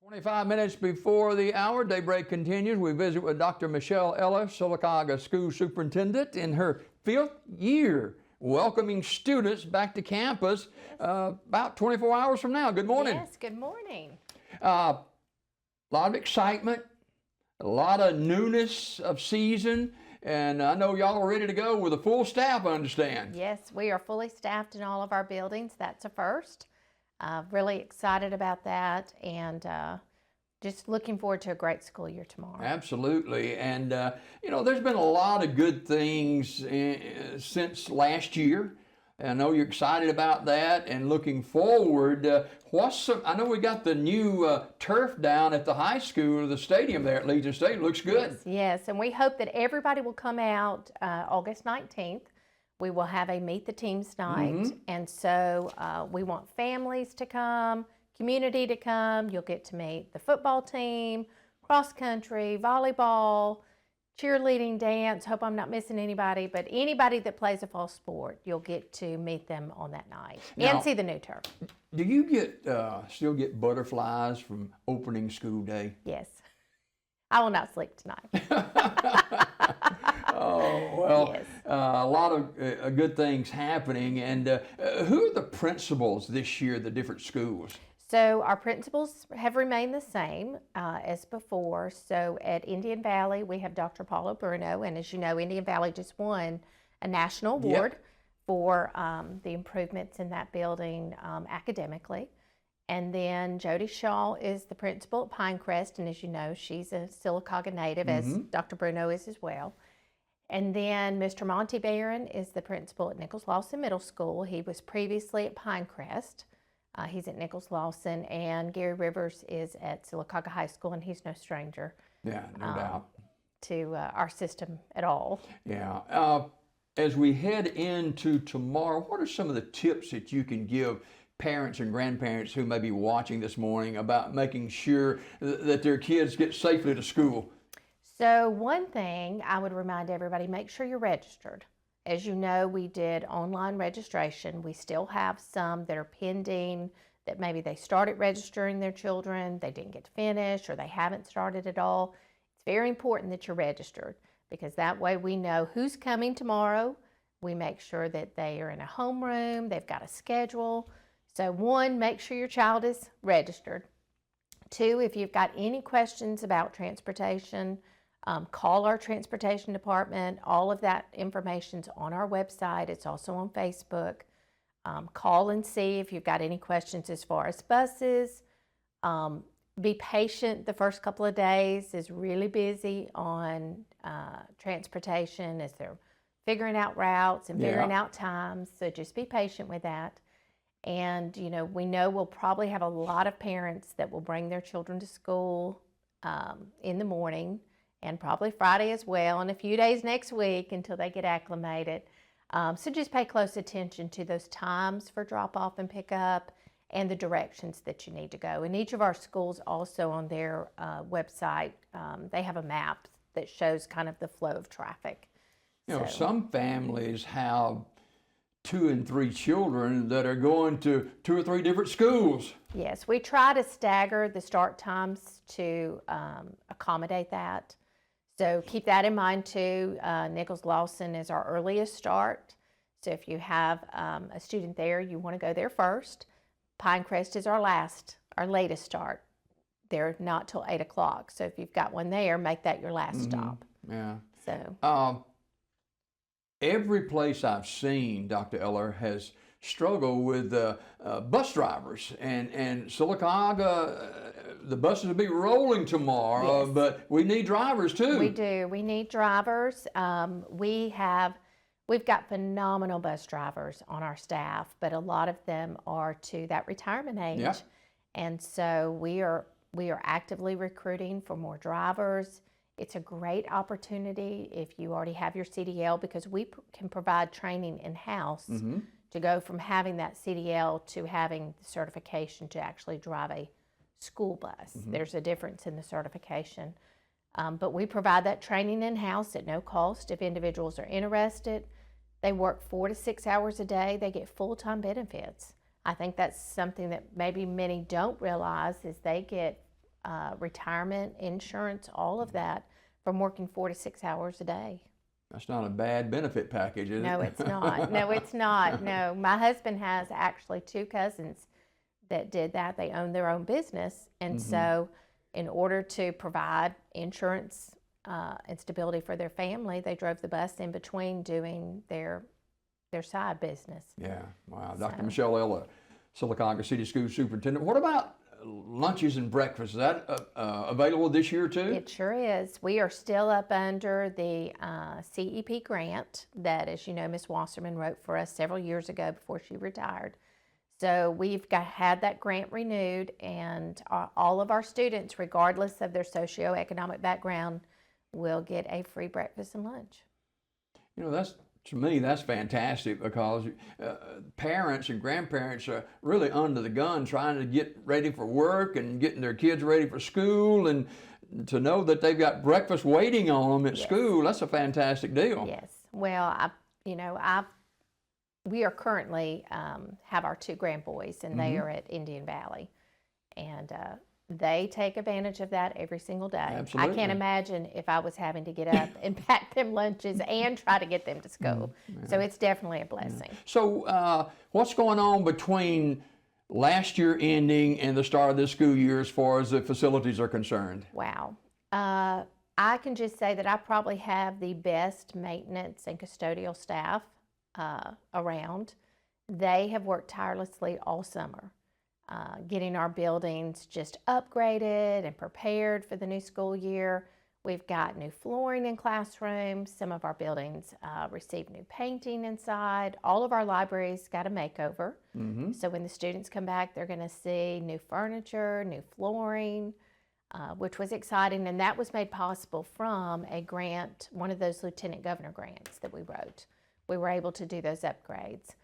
25 minutes before the hour, Daybreak continues. We visit with Dr. Michelle Ellers, Sylacauga School Superintendent, in her 5th year welcoming students back to campus about 24 hours from now. Good morning. Yes, good morning. A lot of excitement, a lot of newness of season, and I know y'all are ready to go with a full staff, I understand. Yes, we are fully staffed in all of our buildings. That's a first. Really excited about that, and just looking forward to a great school year tomorrow. Absolutely. And, you know, there's been a lot of good things since last year. I know you're excited about that and looking forward. I know we got the new turf down at the high school, the stadium there at Legion Stadium. Looks good. Yes, and we hope that everybody will come out August 19th. We will have a Meet the Teams night, and so we want families to come, community to come. You'll get to meet the football team, cross country, volleyball, cheerleading, dance. Hope I'm not missing anybody, but anybody that plays a fall sport, you'll get to meet them on that night and see the new turf. Do you still get butterflies from opening school day? Yes. I will not sleep tonight. Oh, well, yes. A lot of good things happening. And who are the principals this year at the different schools? So our principals have remained the same as before. So at Indian Valley, we have Dr. Paulo Bruno, and as you know, Indian Valley just won a national award for the improvements in that building academically. And then Jody Shaw is the principal at Pinecrest, and as you know, she's a Sylacauga native, as Dr. Bruno is as well. And then Mr. Monty Barron is the principal at Nichols Lawson Middle School. He was previously at Pinecrest. He's at Nichols Lawson, and Gary Rivers is at Sylacauga High School, and he's no stranger. Yeah, no doubt. To our system at all. Yeah. As we head into tomorrow, what are some of the tips that you can give parents and grandparents who may be watching this morning about making sure that their kids get safely to school? So one thing I would remind everybody, make sure you're registered. As you know, we did online registration. We still have some that are pending, that maybe they started registering their children, they didn't get to finish, or they haven't started at all. It's very important that you're registered, because that way we know who's coming tomorrow. We make sure that they are in a homeroom, they've got a schedule. So one, make sure your child is registered. Two, if you've got any questions about transportation, call our transportation department. All of that information's on our website. It's also on Facebook. Call and see if you've got any questions as far as buses. Be patient. The first couple of days is really busy on transportation as they're figuring out routes and figuring out times. So just be patient with that. And, you know, we know we'll probably have a lot of parents that will bring their children to school in the morning, and probably Friday as well, and a few days next week until they get acclimated. So just pay close attention to those times for drop-off and pick-up and the directions that you need to go. And each of our schools also on their website, they have a map that shows kind of the flow of traffic. You know, some families have 2 and 3 children that are going to 2 or 3 different schools. Yes, we try to stagger the start times to accommodate that. So keep that in mind too. Nichols Lawson is our earliest start. So if you have a student there, you want to go there first. Pinecrest is our latest start. They're not till 8 o'clock. So if you've got one there, make that your last stop. Yeah. So. Every place I've seen, Dr. Eller, has struggled with bus drivers, and Sylacauga, the buses will be rolling tomorrow, but we need drivers too. We do. We need drivers. We've got phenomenal bus drivers on our staff, but a lot of them are to that retirement age, and so we are actively recruiting for more drivers. It's a great opportunity if you already have your CDL, because we can provide training in-house to go from having that CDL to having the certification to actually drive a school bus. There's a difference in the certification. But we provide that training in-house at no cost if individuals are interested. They work 4 to 6 hours a day. They get full-time benefits. I think that's something that maybe many don't realize, is they get retirement, insurance, all of that from working 4 to 6 hours a day. That's not a bad benefit package, is it? No, it's not. No, it's not. No, my husband has actually 2 cousins that did that. They own their own business. And so in order to provide insurance and stability for their family, they drove the bus in between doing their side business. Yeah, wow. Dr. Michelle Ellers, Sylacauga City School Superintendent. What about lunches and breakfast? Is that available this year too? It sure is. We are still up under the CEP grant that, as you know, Ms. Wasserman wrote for us several years ago before she retired. So we've had that grant renewed, and all of our students, regardless of their socioeconomic background, will get a free breakfast and lunch. You know, to me, that's fantastic, because parents and grandparents are really under the gun trying to get ready for work and getting their kids ready for school, and to know that they've got breakfast waiting on them at school, that's a fantastic deal. Yes. Well, we are currently have our 2 grandboys, and they are at Indian Valley, and they take advantage of that every single day. Absolutely. I can't imagine if I was having to get up and pack them lunches and try to get them to school. So it's definitely a blessing. So what's going on between last year ending and the start of this school year as far as the facilities are concerned? Wow. I can just say that I probably have the best maintenance and custodial staff around. They have worked tirelessly all summer, getting our buildings just upgraded and prepared for the new school year. We've got new flooring in classrooms. Some of our buildings received new painting inside. All of our libraries got a makeover. So when the students come back, they're going to see new furniture, new flooring, which was exciting. And that was made possible from a grant, one of those Lieutenant Governor grants that we wrote. We were able to do those upgrades.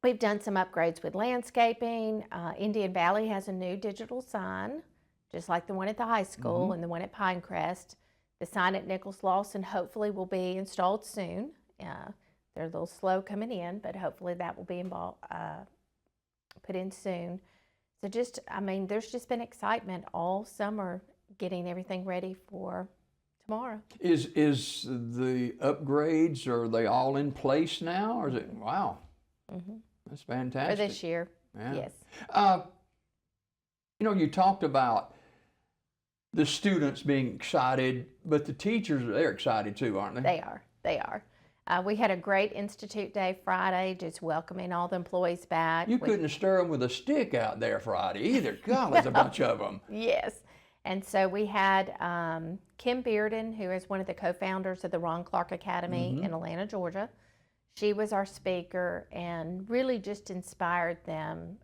We've done some upgrades with landscaping. Indian Valley has a new digital sign, just like the one at the high school and the one at Pinecrest. The sign at Nichols Lawson hopefully will be installed soon. They're a little slow coming in, but hopefully that will be put in soon. So there's just been excitement all summer getting everything ready for tomorrow. Is the upgrades, are they all in place now, or is it, wow, that's fantastic. For this year, yeah. Yes. You know, you talked about the students being excited, but the teachers, they're excited too, aren't they? They are. We had a great Institute Day Friday, just welcoming all the employees back. You couldn't stir them with a stick out there Friday either. God, there's a bunch of them. Yes. And so we had Kim Bearden, who is one of the co-founders of the Ron Clark Academy in Atlanta, Georgia. She was our speaker and really just inspired them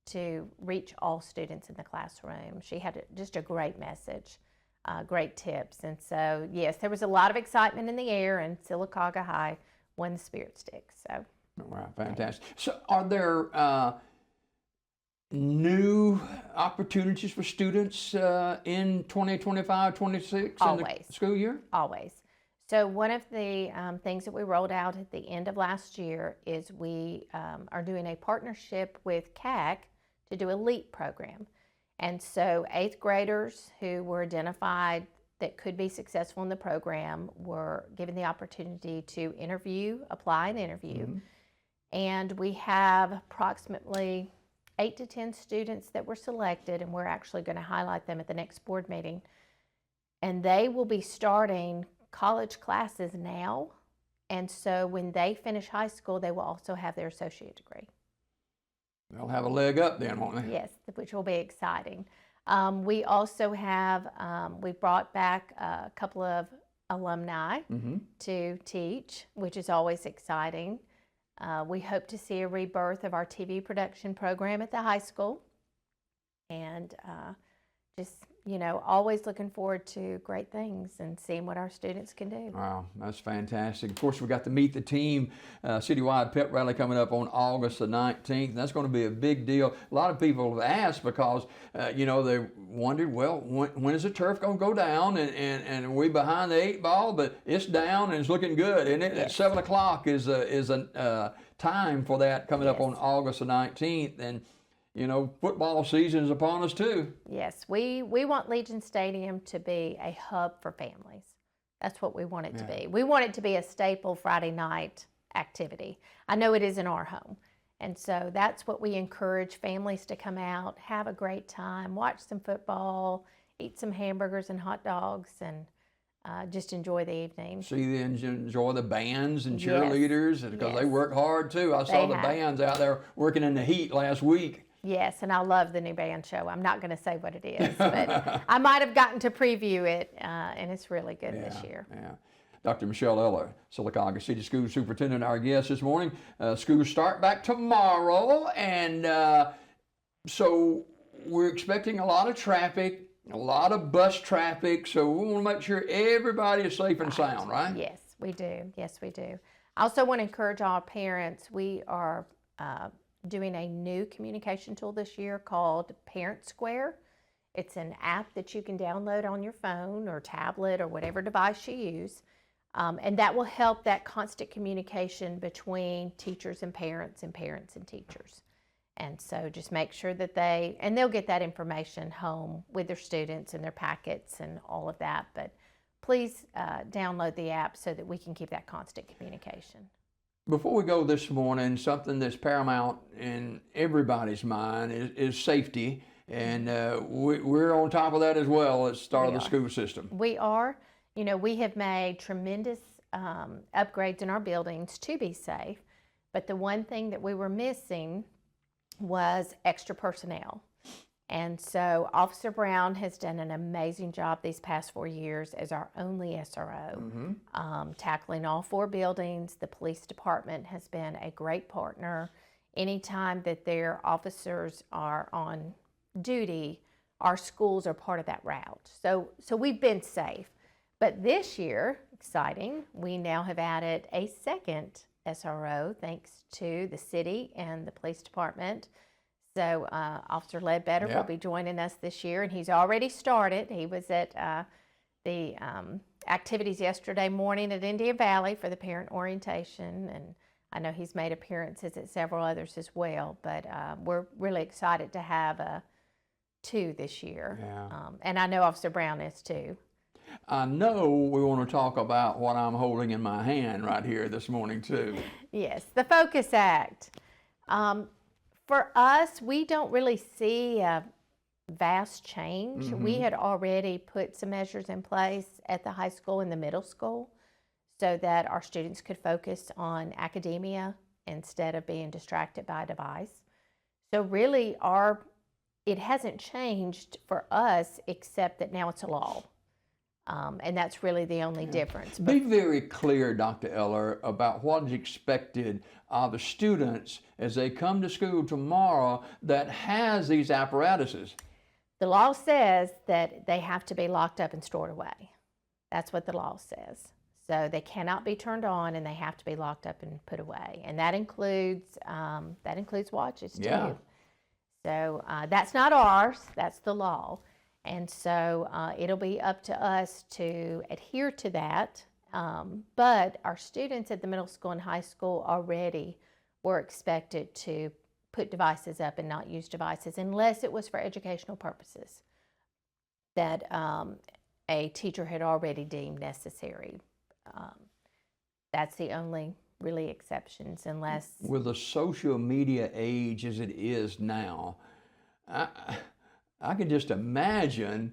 to reach all students in the classroom. She had just a great message, great tips. And so, yes, there was a lot of excitement in the air, and Sylacauga High won the Spirit Stick. So, wow, fantastic. So are there new opportunities for students in 2025-26 Always. in the school year? Always. So one of the things that we rolled out at the end of last year is we are doing a partnership with CAC to do a LEAP program. And so 8th graders who were identified that could be successful in the program were given the opportunity to apply and interview. And we have approximately 8 to 10 students that were selected, and we're actually going to highlight them at the next board meeting. And they will be starting college classes now, and so when they finish high school, they will also have their associate degree. They'll have a leg up then, won't they? Yes, which will be exciting. We also have, we brought back a couple of alumni to teach, which is always exciting. We hope to see a rebirth of our TV production program at the high school, and just, always looking forward to great things and seeing what our students can do. Wow, that's fantastic. Of course, we got the Meet the Team citywide pep rally coming up on August the 19th. That's going to be a big deal. A lot of people have asked because, they wondered, well, when is the turf going to go down? And we behind the 8 ball, but it's down and it's looking good. And Yes. at 7 o'clock is a time for that coming up Yes. on August the 19th. And you know, football season is upon us too. Yes, we want Legion Stadium to be a hub for families. That's what we want it to be. We want it to be a staple Friday night activity. I know it is in our home. And so that's what we encourage families to come out, have a great time, watch some football, eat some hamburgers and hot dogs, and just enjoy the evening. See, then enjoy the bands and Yes. cheerleaders because they Yes. work hard too. I saw They the have. bands out there working in the heat last week. Yes, and I love the new band show. I'm not going to say what it is, but I might have gotten to preview it, and it's really good this year. Yeah. Dr. Michelle Ellers, Sylacauga City School Superintendent, our guest this morning. Schools start back tomorrow, and so we're expecting a lot of traffic, a lot of bus traffic, so we want to make sure everybody is safe and sound, right? Yes, we do. Yes, we do. I also want to encourage all parents. We are doing a new communication tool this year called Parent Square. It's an app that you can download on your phone or tablet or whatever device you use. And that will help that constant communication between teachers and parents and teachers. And so just make sure that they'll get that information home with their students and their packets and all of that. But please download the app so that we can keep that constant communication. Before we go this morning, something that's paramount in everybody's mind is safety. And we're on top of that as well at the start of the school system. We are. You know, we have made tremendous upgrades in our buildings to be safe, but the one thing that we were missing was extra personnel. And so Officer Brown has done an amazing job these past 4 years as our only SRO, tackling all 4 buildings. The police department has been a great partner. Anytime that their officers are on duty, our schools are part of that route. So we've been safe. But this year, exciting, we now have added a second SRO thanks to the city and the police department. So Officer Ledbetter will be joining us this year, and he's already started. He was at the activities yesterday morning at Indian Valley for the parent orientation, and I know he's made appearances at several others as well, but we're really excited to have 2 this year. And I know Officer Brown is too. I know we want to talk about what I'm holding in my hand right here this morning too. Yes, the Focus Act. For us, we don't really see a vast change. We had already put some measures in place at the high school and the middle school so that our students could focus on academia instead of being distracted by a device. So really it hasn't changed for us except that now it's a law. And that's really the only difference. Be very clear, Dr. Eller, about what is expected of the students as they come to school tomorrow that has these apparatuses. The law says that they have to be locked up and stored away. That's what the law says. So they cannot be turned on, and they have to be locked up and put away. And that includes watches too. Yeah. So that's not ours. That's the law. And so it'll be up to us to adhere to that. But our students at the middle school and high school already were expected to put devices up and not use devices unless it was for educational purposes that a teacher had already deemed necessary. That's the only really exceptions unless... With the social media age as it is now, I can just imagine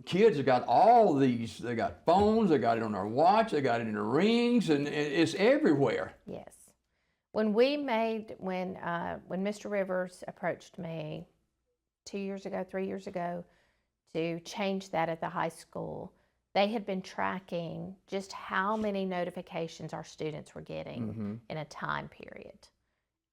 kids have got all these, they got phones, they got it on their watch, they got it in their rings, and it's everywhere. Yes. When Mr. Rivers approached me 2 years ago, 3 years ago, to change that at the high school, they had been tracking just how many notifications our students were getting in a time period.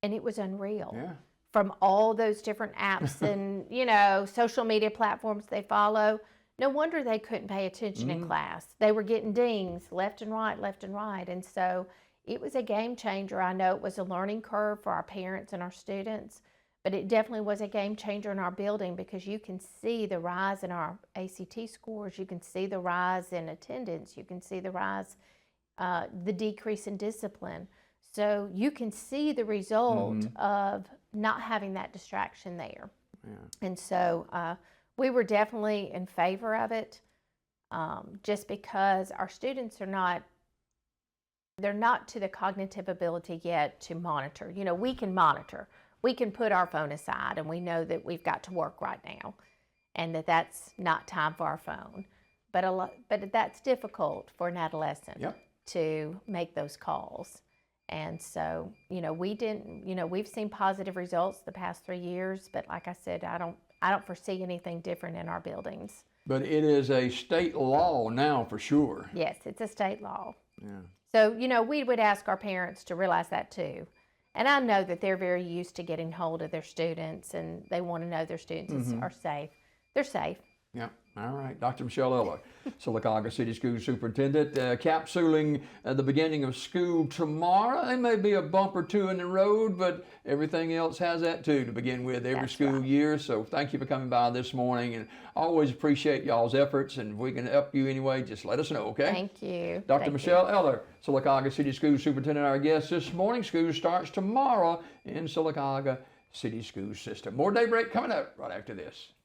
And it was unreal. Yeah. From all those different apps and, social media platforms they follow. No wonder they couldn't pay attention in class. They were getting dings left and right. And so it was a game changer. I know it was a learning curve for our parents and our students, but it definitely was a game changer in our building because you can see the rise in our ACT scores. You can see the rise in attendance. You can see the rise, the decrease in discipline. So you can see the result of not having that distraction there. Yeah. And so we were definitely in favor of it, just because our students are not, they're not to the cognitive ability yet to monitor. You know, we can monitor. We can put our phone aside and we know that we've got to work right now and that that's not time for our phone. But that's difficult for an adolescent to make those calls. And so, you know, we've seen positive results the past 3 years, but like I said, I don't foresee anything different in our buildings. But it is a state law now for sure. Yes, it's a state law. Yeah. So, you know, we would ask our parents to realize that too. And I know that they're very used to getting hold of their students and they want to know their students are safe. They're safe. Yeah. All right. Dr. Michelle Ellers, Sylacauga City School Superintendent, capsuling the beginning of school tomorrow. There may be a bump or two in the road, but everything else has that too to begin with every school year. So thank you for coming by this morning, and always appreciate y'all's efforts. And if we can help you anyway, just let us know, okay? Thank you. Dr. Michelle Ellers, Sylacauga City School Superintendent, our guest this morning. School starts tomorrow in Sylacauga City School System. More Daybreak coming up right after this.